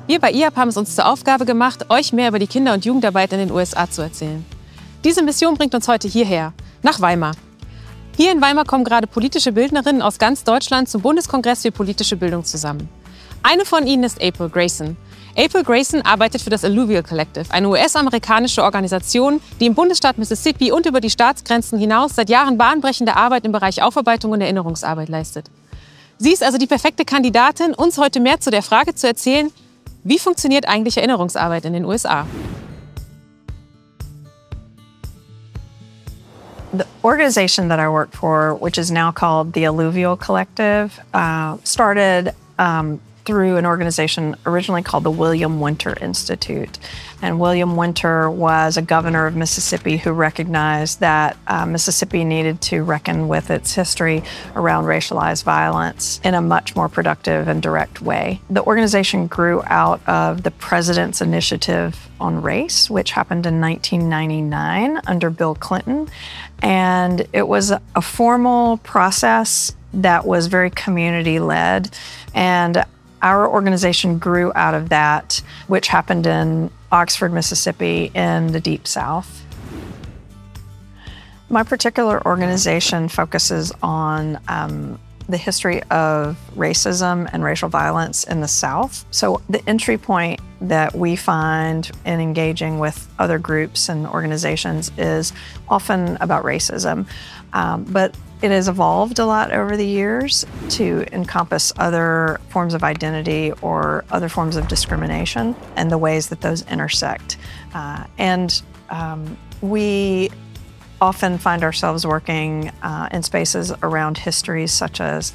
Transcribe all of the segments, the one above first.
Wir bei IAP haben es uns zur Aufgabe gemacht, euch mehr über die Kinder- und Jugendarbeit in den USA zu erzählen. Diese Mission bringt uns heute hierher, nach Weimar. Hier in Weimar kommen gerade politische Bildnerinnen aus ganz Deutschland zum Bundeskongress für politische Bildung zusammen. Eine von ihnen ist Grayson. Grayson arbeitet für das Alluvial Collective, eine US-amerikanische Organisation, die im Bundesstaat Mississippi und über die Staatsgrenzen hinaus seit Jahren bahnbrechende Arbeit im Bereich Aufarbeitung und Erinnerungsarbeit leistet. Sie ist also die perfekte Kandidatin, uns heute mehr zu der Frage zu erzählen, wie funktioniert eigentlich Erinnerungsarbeit in den USA? The organization that I work for, which is now called the Alluvial Collective, started through an organization originally called the William Winter Institute. And William Winter was a governor of Mississippi who recognized that Mississippi needed to reckon with its history around racialized violence in a much more productive and direct way. The organization grew out of the President's Initiative on Race, which happened in 1999 under Bill Clinton. And it was a formal process that was very community-led. And our organization grew out of that, which happened in Oxford, Mississippi, in the Deep South. My particular organization focuses on the history of racism and racial violence in the South. So the entry point that we find in engaging with other groups and organizations is often about racism, but it has evolved a lot over the years to encompass other forms of identity or other forms of discrimination and the ways that those intersect. We often find ourselves working in spaces around histories such as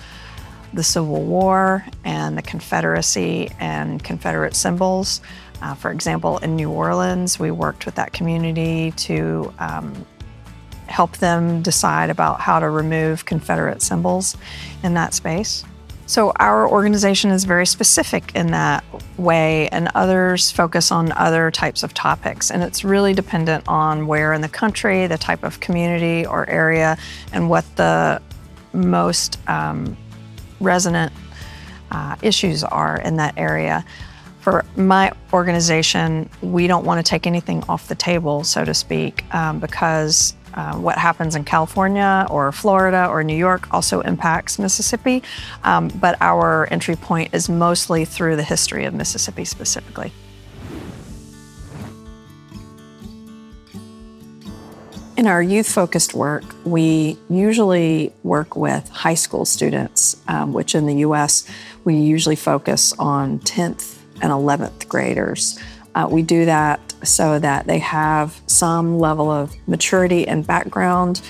the Civil War and the Confederacy and Confederate symbols. For example, in New Orleans, we worked with that community to help them decide about how to remove Confederate symbols in that space. So our organization is very specific in that way, and others focus on other types of topics. And it's really dependent on where in the country, the type of community or area, and what the most resonant issues are in that area. For my organization, we don't want to take anything off the table, so to speak, because what happens in California or Florida or New York also impacts Mississippi, but our entry point is mostly through the history of Mississippi specifically. In our youth-focused work, we usually work with high school students, which in the U.S. we usually focus on 10th and 11th graders. We do that so that they have some level of maturity and background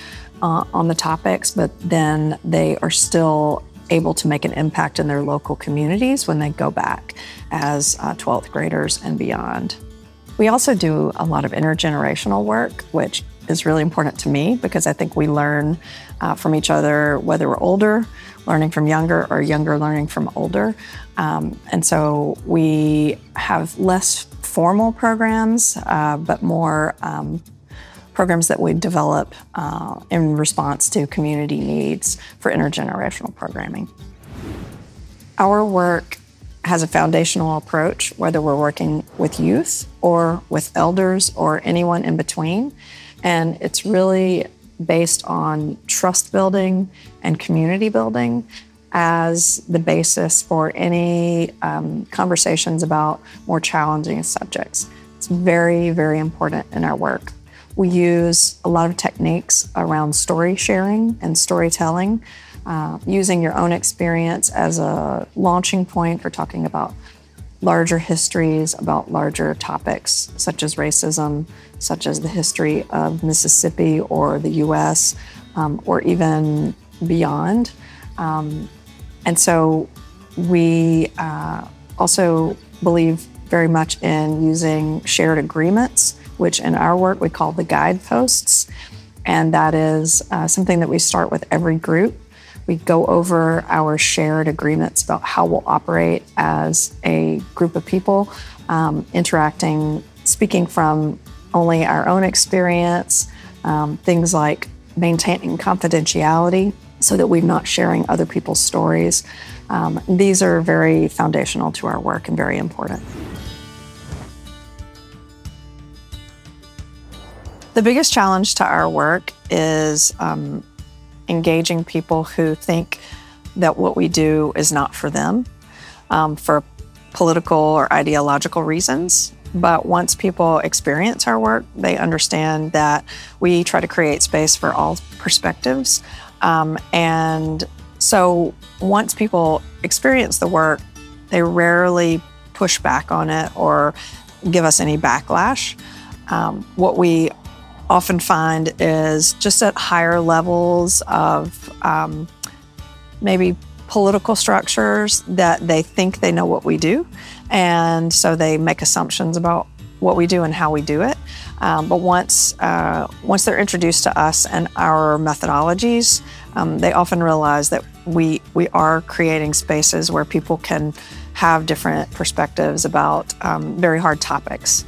on the topics, but then they are still able to make an impact in their local communities when they go back as 12th graders and beyond. We also do a lot of intergenerational work, which is really important to me because I think we learn from each other, whether we're older, learning from younger, or younger learning from older. And so we have less formal programs, but more programs that we develop in response to community needs for intergenerational programming. Our work has a foundational approach, whether we're working with youth or with elders or anyone in between. And it's really based on trust building and community building as the basis for any conversations about more challenging subjects. It's very, very important in our work. We use a lot of techniques around story sharing and storytelling, using your own experience as a launching point for talking about larger histories, about larger topics such as racism, such as the history of Mississippi or the US, or even beyond. And so we also believe very much in using shared agreements, which in our work we call the guideposts. And that is something that we start with every group. We go over our shared agreements about how we'll operate as a group of people, interacting, speaking from only our own experience, things like maintaining confidentiality so that we're not sharing other people's stories. These are very foundational to our work and very important. The biggest challenge to our work is engaging people who think that what we do is not for them, for political or ideological reasons. But once people experience our work, they understand that we try to create space for all perspectives. And so once people experience the work, they rarely push back on it or give us any backlash. What we often find is just at higher levels of maybe political structures that they think they know what we do. And so they make assumptions about what we do and how we do it. But once they're introduced to us and our methodologies, they often realize that we are creating spaces where people can have different perspectives about very hard topics.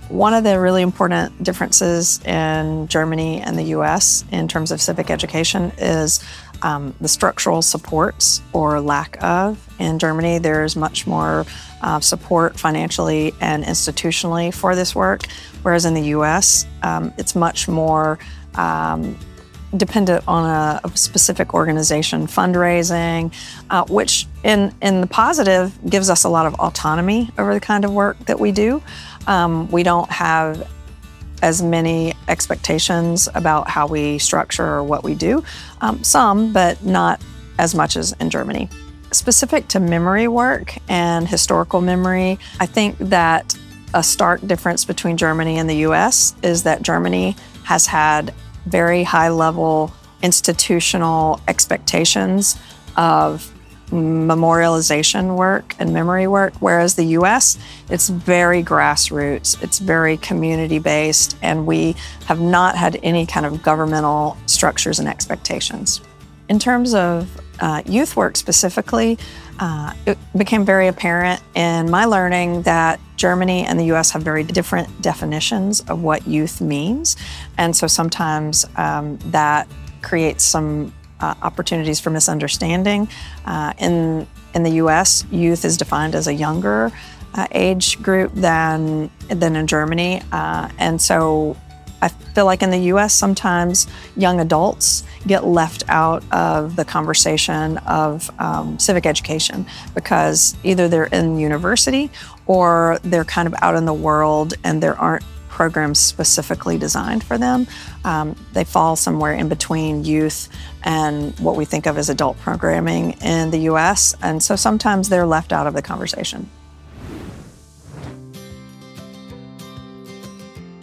One of the really important differences in Germany and the US in terms of civic education is the structural supports or lack of. In Germany, there's much more support financially and institutionally for this work, whereas in the US, it's much more dependent on a specific organization fundraising, which in the positive gives us a lot of autonomy over the kind of work that we do. We don't have as many expectations about how we structure or what we do. Some, but not as much as in Germany. Specific to memory work and historical memory, I think that a stark difference between Germany and the US is that Germany has had very high-level institutional expectations of memorialization work and memory work, whereas the US, it's very grassroots, it's very community-based, and we have not had any kind of governmental structures and expectations. In terms of youth work specifically, it became very apparent in my learning that Germany and the US have very different definitions of what youth means, and so sometimes that creates some opportunities for misunderstanding. In the US, youth is defined as a younger age group than in Germany. And so I feel like in the US, sometimes young adults get left out of the conversation of civic education because either they're in university or they're kind of out in the world and there aren't programs specifically designed for them. They fall somewhere in between youth and what we think of as adult programming in the US, and so sometimes they're left out of the conversation.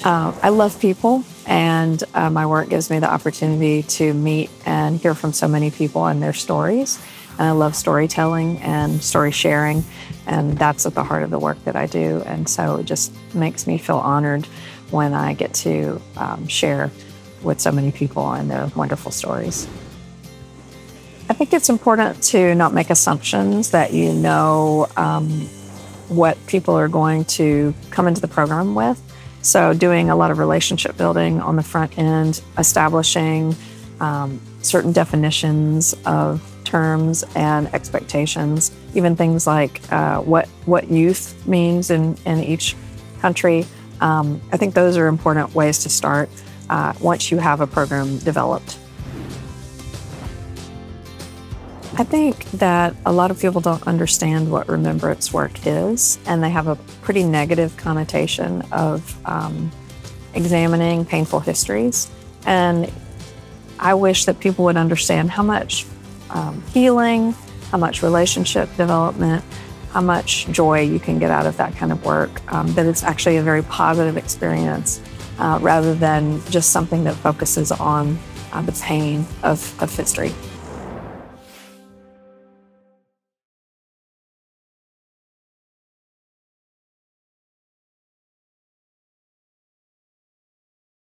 I love people, and my work gives me the opportunity to meet and hear from so many people and their stories. And I love storytelling and story sharing, and that's at the heart of the work that I do. And so it just makes me feel honored when I get to share with so many people and their wonderful stories. I think it's important to not make assumptions that you know what people are going to come into the program with. So doing a lot of relationship building on the front end, establishing certain definitions of terms and expectations, even things like what youth means in each country. I think those are important ways to start once you have a program developed. I think that a lot of people don't understand what remembrance work is, and they have a pretty negative connotation of examining painful histories. And I wish that people would understand how much healing, how much relationship development, how much joy you can get out of that kind of work, that it's actually a very positive experience rather than just something that focuses on the pain of history.